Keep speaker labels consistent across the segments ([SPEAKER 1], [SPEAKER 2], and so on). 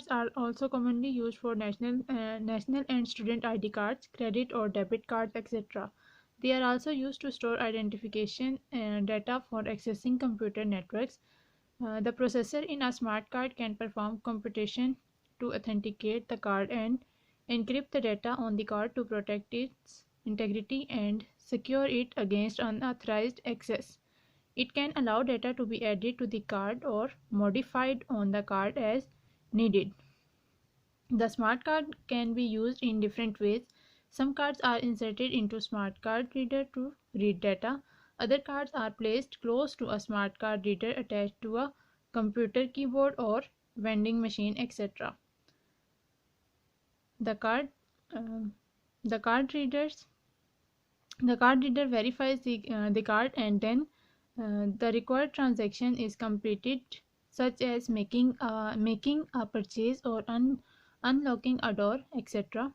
[SPEAKER 1] cards are also commonly used for national and student ID cards, credit or debit cards, etc. They are also used to store identification data for accessing computer networks. The processor in a smart card can perform computation to authenticate the card and encrypt the data on the card to protect its integrity and secure it against unauthorized access. It can allow data to be added to the card or modified on the card as needed. The smart card can be used in different ways. Some cards are inserted into smart card reader to read data. Other cards are placed close to a smart card reader attached to a computer keyboard or vending machine, etc. The card um, the card readers the card reader verifies the card, and then the required transaction is completed, such as making a purchase or unlocking a door, etc.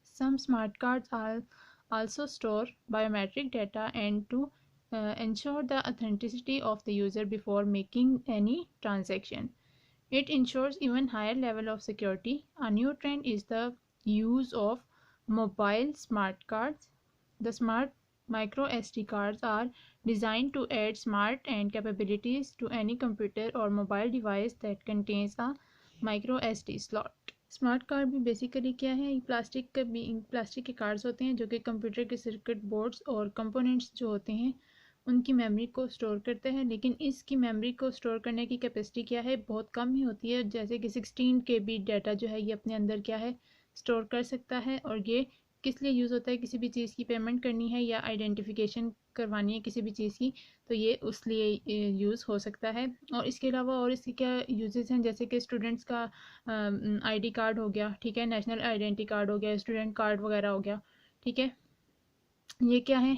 [SPEAKER 1] Some smart cards also store biometric data and to ensure the authenticity of the user before making any transaction. It ensures even higher level of security. A new trend is the use of mobile smart cards. The smart micro SD cards are designed to add smart and capabilities to any computer or mobile device that contains a micro SD slot. Smart card भी basically क्या है, plastic के cards होते हैं जो कि computer के circuit boards और कंपोनेंट्स जो होते हैं उनकी मेमोरी को स्टोर करते हैं, लेकिन इसकी मेमोरी को स्टोर करने की कैपेसिटी क्या है, बहुत कम ही होती है। जैसे कि 16 KB डाटा जो है ये अपने अंदर क्या है, स्टोर कर सकता है। और ये किस लिए यूज़ होता है, किसी भी चीज़ की पेमेंट करनी है या आइडेंटिफिकेशन करवानी है किसी भी चीज़ की, तो ये उस लिए यूज़ हो सकता है। और इसके अलावा और इसके क्या यूजेस हैं, जैसे कि स्टूडेंट्स का ID कार्ड हो गया, ठीक है, नेशनल आइडेंटिटी कार्ड हो गया, स्टूडेंट कार्ड वगैरह हो गया, ठीक है। ये क्या है,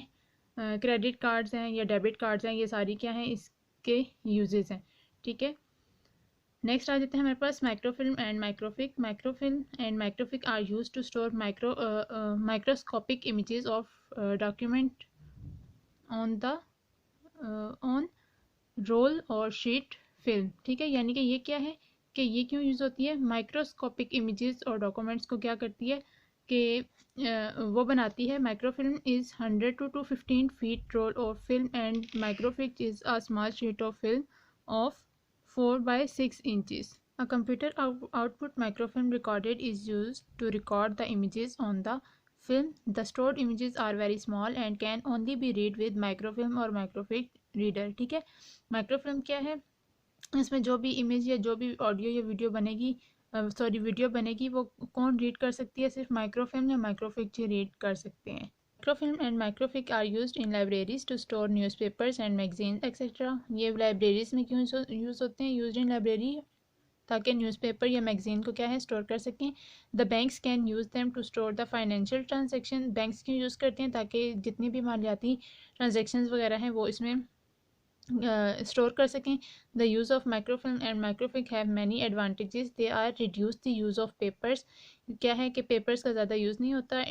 [SPEAKER 1] क्रेडिट कार्ड्स हैं या डेबिट कार्ड्स हैं, ये सारी क्या हैं, इसके यूजेस हैं, ठीक है। नेक्स्ट आ जाते हैं हमारे पास microfilm and microfiche. Microfilm and microfiche are used to store microscopic images of document on the on roll or sheet film, ठीक है। यानी कि ये क्या है कि ये क्यों यूज़ होती है, माइक्रोस्कोपिक इमेजेस और डॉक्यूमेंट्स को क्या करती है कि वो बनाती है। Microfilm is 100 to 215 feet roll of film and microfiche is a small sheet of film of 4 by 6 inches. A computer output microfilm recorded is used to record the images on the film. The stored images are very small and can only be read with microfilm or microfic reader, ठीक है। Microfilm क्या है, इसमें जो भी image या जो भी ऑडियो या वीडियो बनेगी, वीडियो बनेगी, वो कौन रीड कर सकती है, सिर्फ माइक्रोफिल्म या माइक्रोफिक ही रीड कर सकते हैं। Microfilm and microfic are used in libraries to store newspapers and magazines etc. ये लाइब्रेरीज में क्यों यूज़ होते हैं, यूज इन लाइब्रेरी, ताकि न्यूज़पेपर या मैगजीन को क्या है, स्टोर कर सकें। The banks can use them to store the financial transaction. Banks क्यों यूज़ करते हैं, ताकि जितनी भी मालियाती ट्रांजेक्शन्स वगैरह हैं वो इसमें स्टोर कर सकें। The use of microfilm and microfiche have many advantages. They are reduce the use of papers. क्या है कि पेपर्स का ज़्यादा यूज़ नहीं होता।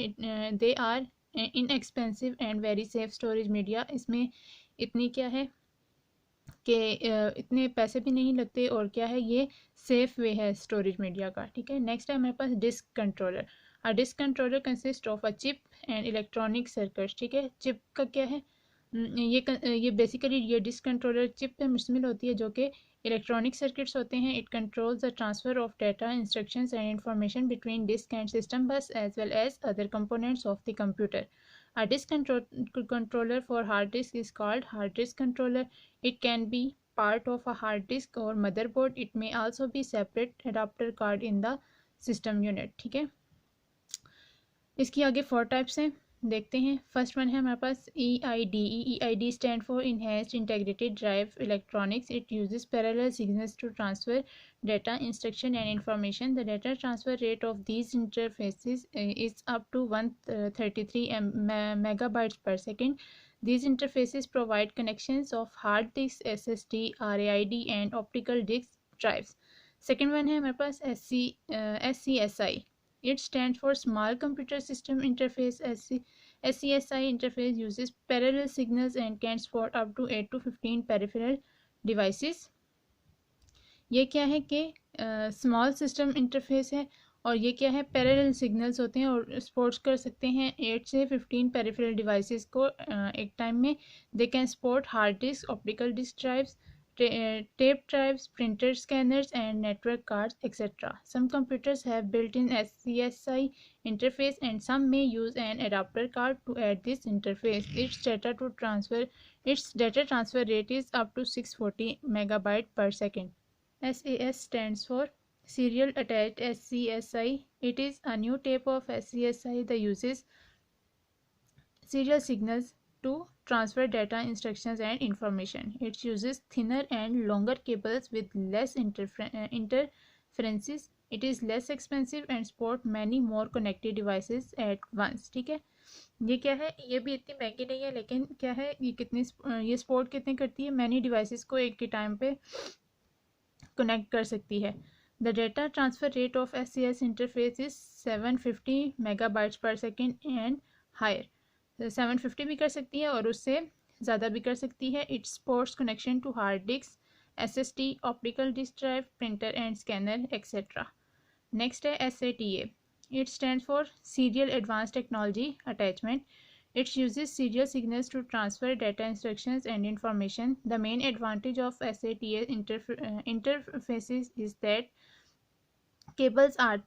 [SPEAKER 1] They are inexpensive and very safe storage media. इसमें इतनी क्या है कि इतने पैसे भी नहीं लगते, और क्या है, ये सेफ वे है स्टोरेज मीडिया का, ठीक है। नेक्स्ट है हमारे पास disk controller. A disk controller consist of a chip and electronic circuits, ठीक है। चिप का क्या है, ये बेसिकली ये डिस्क कंट्रोलर चिप पे मुश्तमिल होती है जो कि इलेक्ट्रॉनिक सर्किट्स होते हैं। It controls the transfer of data, instructions and information between disk and system bus as well as other components of the computer. A disk controller for hard disk is called hard disk controller. It can be part of a hard disk or motherboard. It may also be separate adapter card in the system unit, ठीक है। इसकी आगे 4 types हैं, देखते हैं। First one है हमारे पास EIDE। EID stand for enhanced integrated drive electronics. It uses parallel signals to transfer data, instruction and information. The data transfer rate of these interfaces is up to 133 megabytes per second. These interfaces provide connections of hard disk, SSD, RAID and optical disk drives. Second one है हमारे पास SCSI. It stands for Small Computer System Interface. SCSI interface uses parallel signals and can support up to 8 to 15 peripheral devices. ये क्या है कि small system interface है, और ये क्या है, पैरेलल सिग्नल्स होते हैं और सपोर्ट्स कर सकते हैं 8 से 15 पेरिफेरल डिवाइसेस को एक टाइम में. They can support hard disk, optical disk drives, tape drives, printer scanners, and network cards, etc. Some computers have built-in SCSI interface, and some may use an adapter card to add this interface. Its data transfer rate is up to 640 megabyte per second. SAS stands for Serial Attached SCSI. It is a new type of SCSI that uses serial signals to transfer data, instructions, and information. It uses thinner and longer cables with less interferences. It is less expensive and support many more connected devices at once. ठीक है, ये क्या है, ये भी इतनी महंगी नहीं है, लेकिन क्या है, ये सपोर्ट कितने करती है, मैनी डिवाइसेस को एक के टाइम पे कनेक्ट कर सकती है. The data transfer rate of SCS interface is 750 megabytes per second and higher. 750 भी कर सकती है और उससे ज़्यादा भी कर सकती है. It supports connection to hard disks, SSD, optical disk drive, printer and scanner, etc. Next है SATA. It stands for Serial Advanced Technology Attachment. It uses serial signals to transfer data, instructions, and information. The main advantage of SATA interfaces is that cables are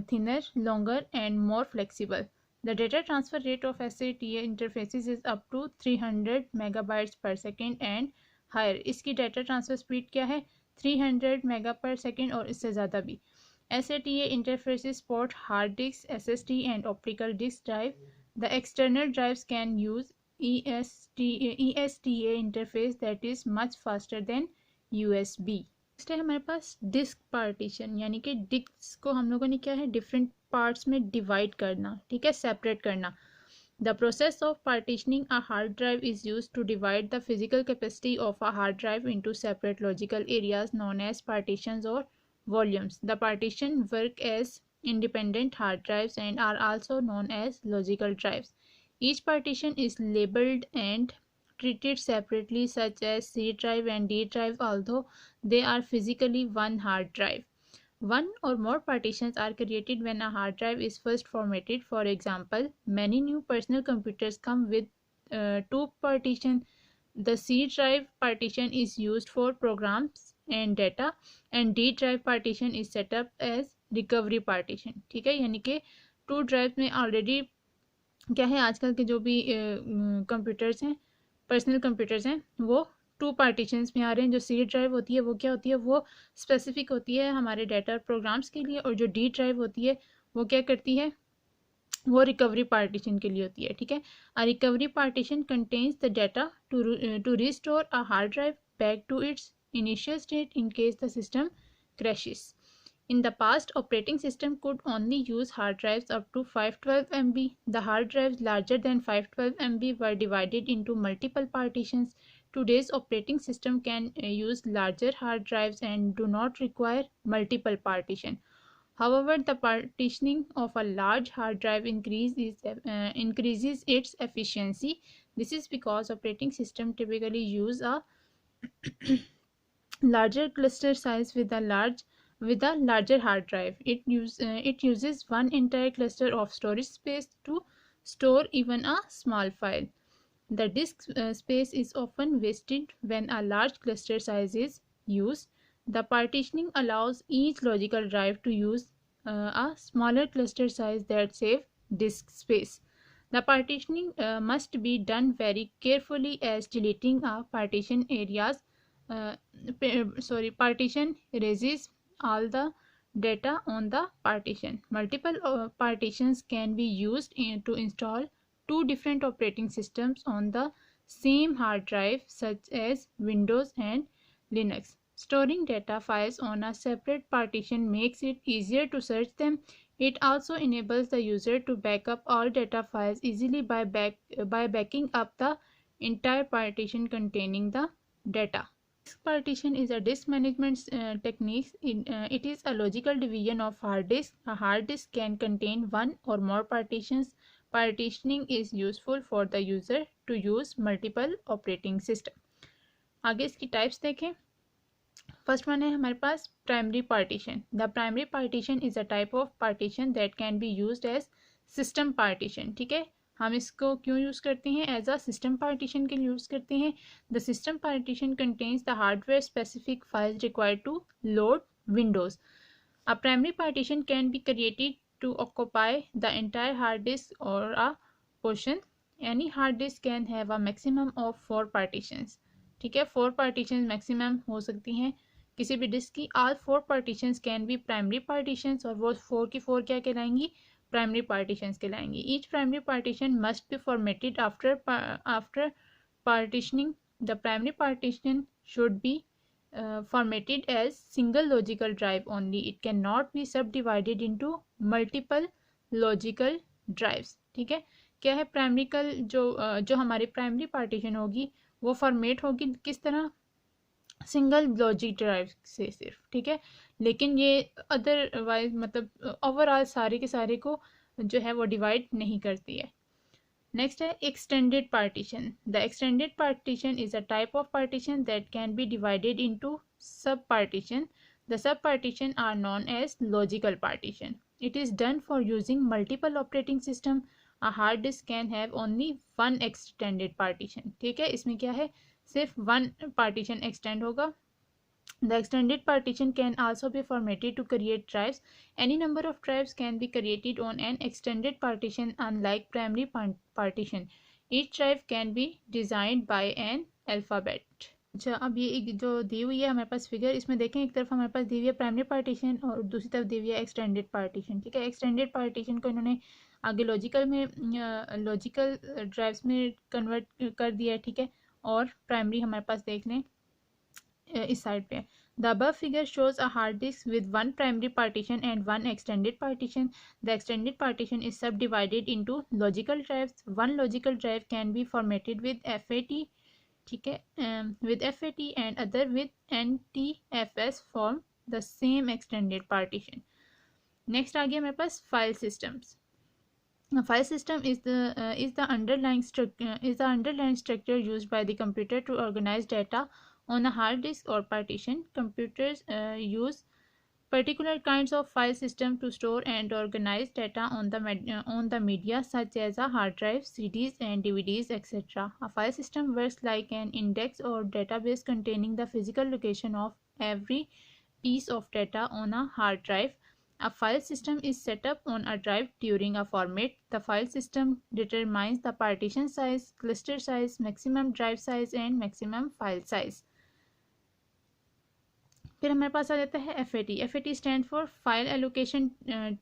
[SPEAKER 1] thinner, longer, and more flexible. The data transfer rate of SATA interfaces is up to 300 megabytes per second and higher. इसकी data transfer speed क्या है, 300 mega पर second और इससे ज़्यादा भी. SATA interfaces support hard disks, SSD, and optical disk drive. The external drives can use ESTA interface that is much faster than USB. Next है हमारे पास डिस्क पार्टीशन, यानी कि डिस्क को हम लोगों ने क्या है, डिफरेंट पार्ट्स में डिवाइड करना, ठीक है, सेपरेट करना. The process of partitioning a hard drive is used to divide the physical capacity of a hard drive into separate logical areas known as partitions or volumes. The partition work as independent hard drives and are also known as logical drives. Each partition is labeled and treated separately, such as C drive and D drive, although they are physically one hard drive. One or more partitions are created when a hard drive is first formatted. For example, many new personal computers come with two partitions. The C drive partition is used for programs and data, and D drive partition is set up as recovery partition. ठीक है, यानी कि to drive में already क्या है, आजकल के जो भी कंप्यूटर्स हैं, पर्सनल कंप्यूटर्स हैं, वो टू पार्टीशंस में आ रहे हैं. जो सी ड्राइव होती है वो क्या होती है, वो स्पेसिफिक होती है हमारे डाटा प्रोग्राम्स के लिए, और जो डी ड्राइव होती है वो क्या करती है, वो रिकवरी पार्टीशन के लिए होती है. ठीक है, a recovery partition contains the data to restore a hard drive back to its initial state in case the system crashes. In the past, operating system could only use hard drives up to 512 MB. The hard drives larger than 512 MB were divided into multiple partitions. Today's operating system can use larger hard drives and do not require multiple partition. However, the partitioning of a large hard drive increases its efficiency. This is because operating system typically use a larger cluster size with a larger hard drive. It uses one entire cluster of storage space to store even a small file. The disk space is often wasted when a large cluster size is used. The partitioning allows each logical drive to use a smaller cluster size that save disk space. The partitioning must be done very carefully, as deleting a partition erases all the data on the partition. Multiple partitions can be used to install two different operating systems on the same hard drive, such as Windows and Linux. Storing data files on a separate partition makes it easier to search them. It also enables the user to back up all data files easily by backing up the entire partition containing the data. Disk partition is a disk management technique. It is a logical division of hard disk. A hard disk can contain one or more partitions. Partitioning is useful for the user to use multiple operating system. आगे इसकी types देखें. First one है हमारे पास primary partition. The primary partition is a type of partition that can be used as system partition. ठीक है, हम इसको क्यों यूज़ करते हैं? एज अ सिस्टम पार्टीशन के लिए यूज़ करते हैं. The system partition contains the hardware specific files required to load Windows. A primary partition can be created to occupy the entire hard disk or a portion. Any hard disk can have a maximum of 4 partitions. ठीक है, 4 partitions maximum हो सकती हैं किसी भी disc की. All 4 partitions can be primary partitions और वो 4 की 4 क्या कहलाएंगी? Primary partitions कहलाएंगी. Each primary partition must be formatted after partitioning. The primary partition should be formatted as single logical drive only. It cannot be subdivided into multiple logical drives. ठीक है, क्या है प्राइमरिकल जो हमारी प्राइमरी पार्टीशन होगी वो format होगी किस तरह? सिंगल लॉजिक ड्राइव से सिर्फ. ठीक है, लेकिन ये अदरवाइज मतलब ओवरऑल सारे के सारे को जो है वो डिवाइड नहीं करती है. नेक्स्ट है extended partition. The extended partition is a type of partition that can be divided into sub partition. The sub partition are known as logical partition. It is done for using multiple operating system. A hard disk can have only one extended partition. ठीक है, इसमें क्या है? सिर्फ one partition extend होगा. The extended partition can also be formatted to create drives. Any number of drives can be created on an extended partition unlike primary partition. Each drive can be designed by an alphabet. अच्छा, अब ये एक जो दी हुई है हमारे पास figure, इसमें देखें एक तरफ हमारे पास दी हुई है प्राइमरी पार्टीशन और दूसरी तरफ दी हुई है एक्सटेंडेड पार्टीशन. ठीक है, एक्सटेंडेड पार्टीशन को इन्होंने आगे लॉजिकल ड्राइव्स में कन्वर्ट कर दिया है. ठीक है, और प्राइमरी हमारे पास देख लें इस साइड पे. The above figure shows a hard disk with one primary partition and one extended partition. The extended partition is subdivided into logical drives. One logical drive can be formatted with FAT, ठीक है, with FAT and other with NTFS form the same extended partition. Next आ गया हमारे पास file systems. A file system is the underlying structure used by the computer to organize data on a hard disk or partition. Computers use particular kinds of file system to store and organize data on the media such as a hard drive, CDs and DVDs, etc. A file system works like an index or database containing the physical location of every piece of data on a hard drive. A file system is set up on a drive during a format. The file system determines the partition size, cluster size, maximum drive size and maximum file size. फिर हमारे पास आ जाता है FAT. FAT stand for file allocation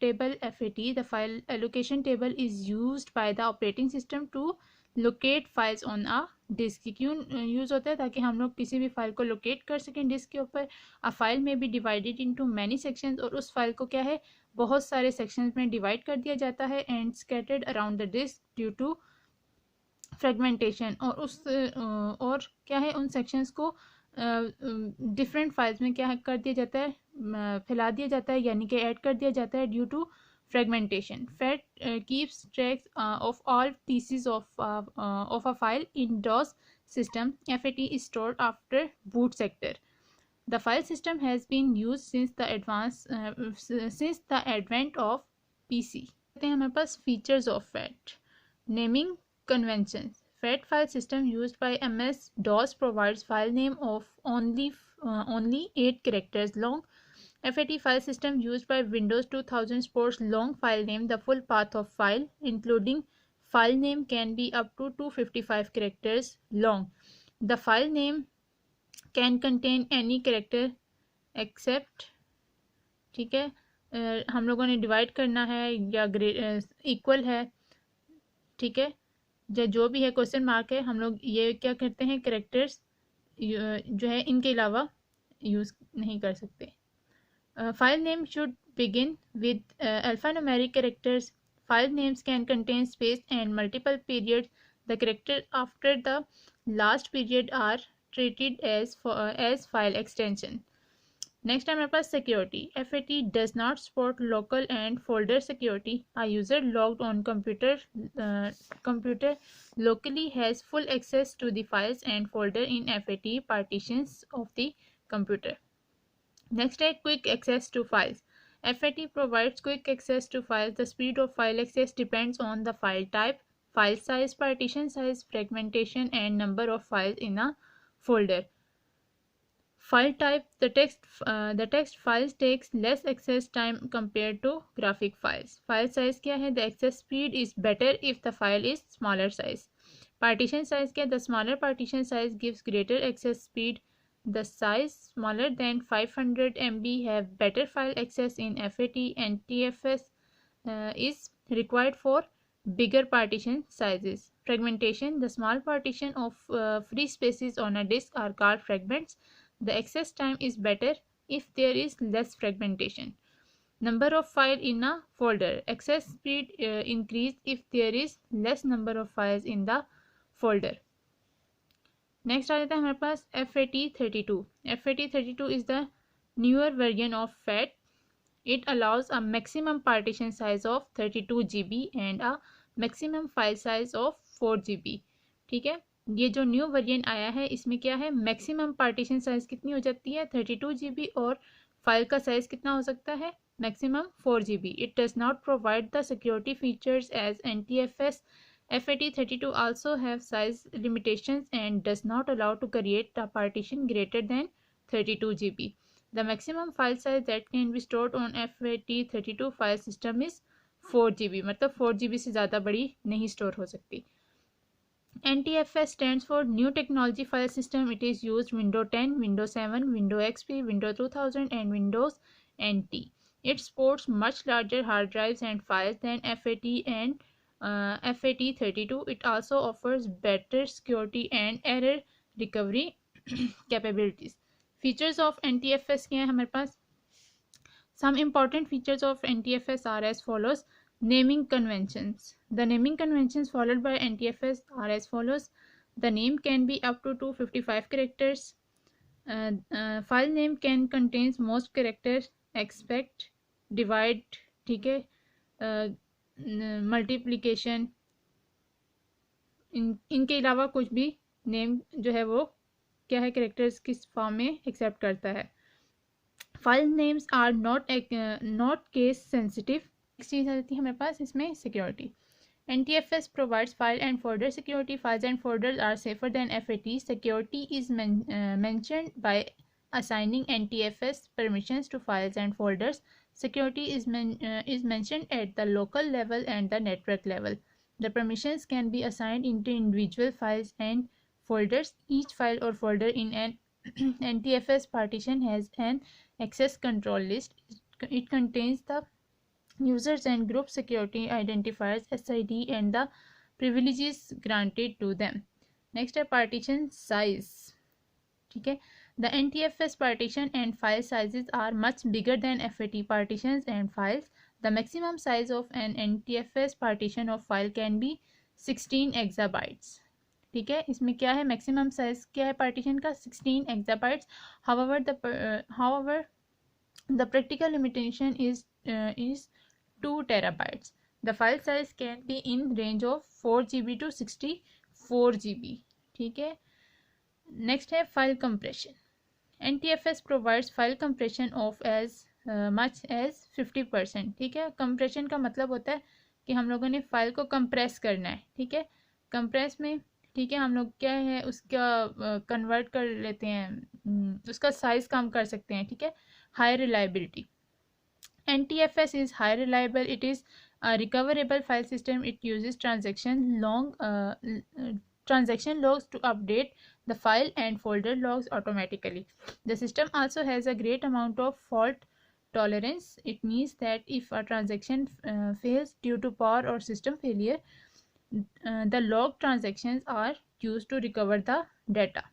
[SPEAKER 1] table. FAT, the file allocation table is used by the operating system to locate files on a disk. क्यों use होता है? ताकि हम लोग किसी भी फाइल को लोकेट कर सकें डिस्क के ऊपर. अ फाइल में be divided into many sections, और उस फाइल को क्या है बहुत सारे सेक्शंस में डिवाइड कर दिया जाता है. And scattered around the disk due to fragmentation, और क्या है उन सेक्शंस को डिफरेंट फाइल्स में क्या कर दिया जाता है, फैला दिया जाता है, यानी कि ऐड कर दिया जाता है due to fragmentation. FAT keeps track of all pieces of a file in DOS system. FAT is stored after boot sector. The file system has been used since the advent of PC. हमारे पास features of FAT. Naming conventions. FAT file system used by MS-DOS provides file name of only 8 characters long. FAT file system used by Windows 2000 supports long file name. The full path of file, including file name, can be up to 255 characters long. The file name can contain any character except, ठीक है, हम लोगों ने divide करना है या equal है, ठीक है, जो भी है क्वेश्चन मार्क है, हम लोग ये क्या करते हैं कैरेक्टर्स जो है इनके अलावा यूज़ नहीं कर सकते. File name should begin with alphanumeric characters. File names can contain space and multiple periods. The characters after the last period are treated as file extension. Next हमारे पास security. FAT does not support local and folder security. A user logged on computer locally has full access to the files and folder in FAT partitions of the computer. Next है quick access to files. FAT provides quick access to files. The speed of file access depends on the file type, file size, partition size, fragmentation, and number of files in a folder. File type, the text files takes less access time compared to graphic files. File size क्या है? The access speed is better if the file is smaller size. Partition size क्या? The smaller partition size gives greater access speed. The size smaller than 500 MB have better file access in FAT, and TFS is required for bigger partition sizes. Fragmentation, the small partition of free spaces on a disk are called fragments. The access time is better if there is less fragmentation. Number of files in a folder. Access speed increase if there is less number of files in the folder. Next आ जाता है हमारे पास FAT32. FAT32 is the newer version of FAT. It allows a maximum partition size of 32 GB and a maximum file size of 4 GB. ठीक है, ये जो new version आया है इसमें क्या है, मैक्सिमम पार्टीशन साइज कितनी हो जाती है 32 GB और फाइल का साइज कितना हो सकता है maximum 4 GB. It does not provide the security features as NTFS. FAT32 also have size limitations and does not allow to create a partition greater than 32 GB. The maximum file size that can be stored on FAT32 file system is 4 GB. मतलब 4 GB से ज़्यादा बड़ी नहीं store हो सकती. NTFS stands for New Technology File System. It is used Windows 10, Windows 7, Windows XP, Windows 2000 and Windows NT. It supports much larger hard drives and files than FAT and FAT32. It also offers better security and error recovery capabilities. Features of NTFS क्या है हमारे पास? Some important features of NTFS are as follows. Naming conventions. The naming conventions followed by NTFS are as follows. The name can be up to 255 characters. File name can contain most characters except divide, ठीक है, multiplication, इनके अलावा कुछ भी name जो है वो क्या है कैरेक्टर्स किस फॉर्म में एक्सेप्ट करता है. File names are not case sensitive. Next चीज़ आ जाती है हमारे पास इसमें security. NTFS provides file and folder security. Files and folders are safer than FAT. Security is mentioned by assigning NTFS permissions to files and folders. Security is mentioned at the local level and the network level. The permissions can be assigned into individual files and folders. Each file or folder in an NTFS partition has an access control list. It contains the users and group security identifiers SID and the privileges granted to them. Next है partition size. ठीक है, the NTFS partition and file sizes are much bigger than FAT partitions and files. The maximum size of an NTFS partition of file can be 16 exabytes. ठीक है, इसमें क्या है maximum size क्या है पार्टीशन का 16 exabytes. However the practical limitation is 2 terabytes. The file size can be in range of 4 GB to 64 GB. ठीक है, next है file compression. NTFS provides file compression of as much as 50%. ठीक है, compression का मतलब होता है कि हम लोगों ने फाइल को कंप्रेस करना है. ठीक है, कंप्रेस में ठीक है हम लोग क्या है उसका कन्वर्ट कर लेते हैं, उसका साइज कम कर सकते हैं. ठीक है, high reliability. NTFS is high reliable. It is a recoverable file system. It uses transaction logs to update the file and folder logs automatically. The system also has a great amount of fault tolerance. It means that if a transaction fails due to power or system failure, the log transactions are used to recover the data.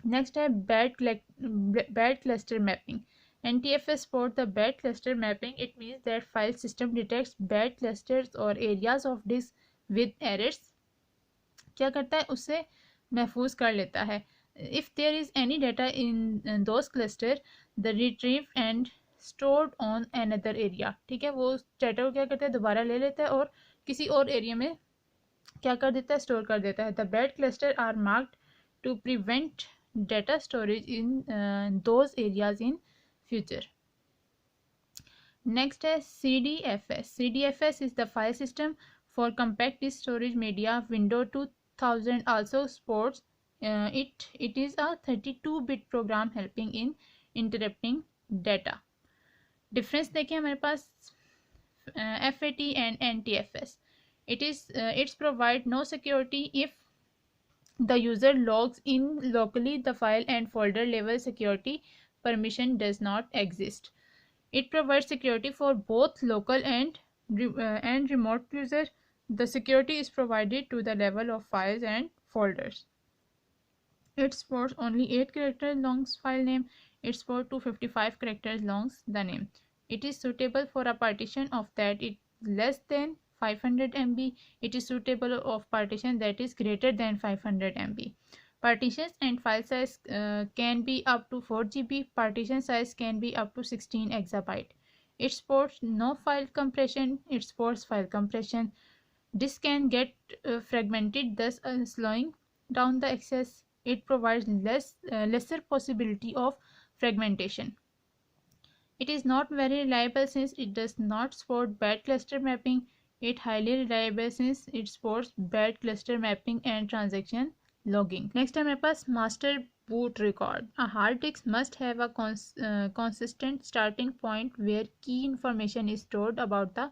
[SPEAKER 1] Next है bad cluster mapping. NTFS supports the bad cluster mapping. It means that file system detects bad clusters or areas of disk with errors. क्या करता है उससे महफूज कर लेता है. If there is any data in those cluster, the retrieved and stored on another area. ठीक है, वो उस डाटा को क्या करता है दोबारा ले लेता है और किसी और एरिया में क्या कर देता है स्टोर कर देता है. The bad cluster are marked to prevent data storage in those areas in future. Next है CDFS. CDFS is the file system for compact disk storage media. Windows 2000 also supports it. It is a 32-bit program helping in interrupting data. Difference देखें हमारे पास FAT and NTFS. It's provide no security if the user logs in locally. The file and folder level security permission does not exist. It provides security for both local and remote users. The security is provided to the level of files and folders. It supports only 8 characters long file name. It supports 255 characters long the name. It is suitable for a partition of that is less than 500 MB. It is suitable of partition that is greater than 500 MB. Partitions and file size can be up to 4 GB. Partition size can be up to 16 exabyte. It supports no file compression. It supports file compression. Disk can get fragmented, thus slowing down the access. It provides lesser possibility of fragmentation. It is not very reliable since it does not support bad cluster mapping. It highly reliable since it supports bad cluster mapping and transaction logging. Next है मेरे पास master boot record. A hard disk must have a consistent starting point where key information is stored about the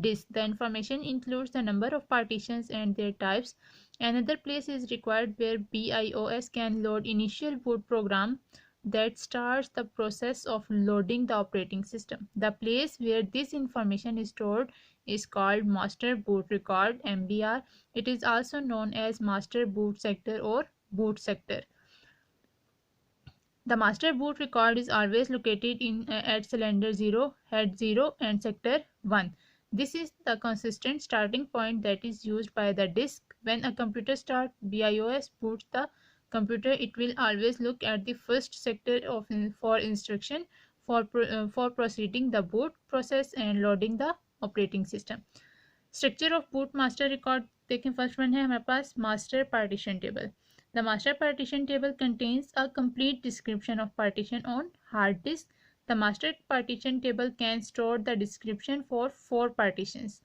[SPEAKER 1] disk. The information includes the number of partitions and their types. Another place is required where BIOS can load initial boot program that starts the process of loading the operating system. The place where this information is stored is called master boot record, MBR. It is also known as master boot sector or boot sector. The master boot record is always located in at cylinder 0, head 0 and sector 1. This is the consistent starting point that is used by the disk. When a computer starts BIOS boots the computer, it will always look at the first sector for instruction for proceeding the boot process and loading the operating system. Structure of boot master record देखें. First one है हमारे पास master partition table. The master partition table contains a complete description of partition on hard disk. The master partition table can store the description for 4 partitions.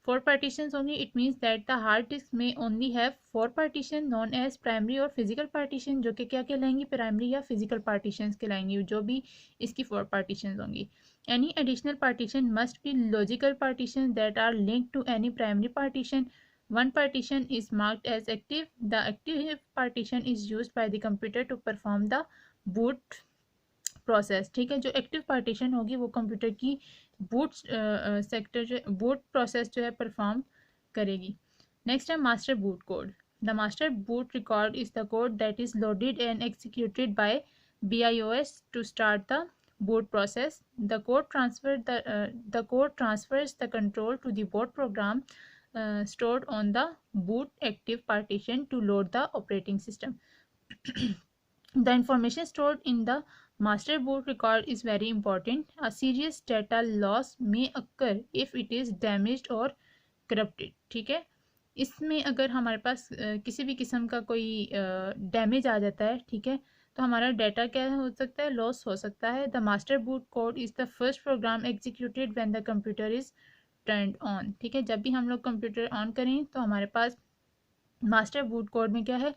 [SPEAKER 1] 4 partitions only. It means that the hard disk may only have 4 partitions known as primary or physical partition, जो कि क्या कहलाएंगी, primary या physical partitions कहलाएंगी, जो भी इसकी 4 partitions होंगी. Any additional partition must be logical partitions that are linked to any primary partition. One partition is marked as active. The active partition is used by the computer to perform the boot process. ठीक है, जो active partition होगी वो computer की boot sector जो boot process जो है perform करेगी. नेक्स्ट है master boot code. The master boot record is the code that is loaded and executed by BIOS to start the boot process. The code transfers the control to the boot program stored on the boot active partition to load the operating system. The information stored in the master boot record is very important. A serious data loss may occur if it is damaged or corrupted. ठीक है, इसमें अगर हमारे पास किसी भी किस्म का कोई डैमेज आ जाता है, ठीक है, तो हमारा डाटा क्या हो सकता है, लॉस हो सकता है. The master boot code is the first program executed when the computer is turned on. ठीक है, जब भी हम लोग कंप्यूटर ऑन करें तो हमारे पास मास्टर बूट कोड में क्या है,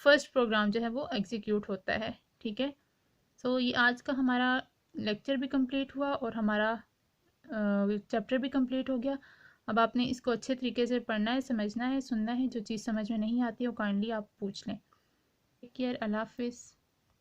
[SPEAKER 1] फर्स्ट प्रोग्राम जो है वो एग्जीक्यूट होता है. ठीक है, सो ये आज का हमारा लेक्चर भी कंप्लीट हुआ और हमारा चैप्टर भी कंप्लीट हो गया. अब आपने इसको अच्छे तरीके से पढ़ना है, समझना है, सुनना है. जो चीज़ समझ में नहीं आती है वो काइंडली आप पूछ लें. टेक केयर, अल्लाह हाफिज़.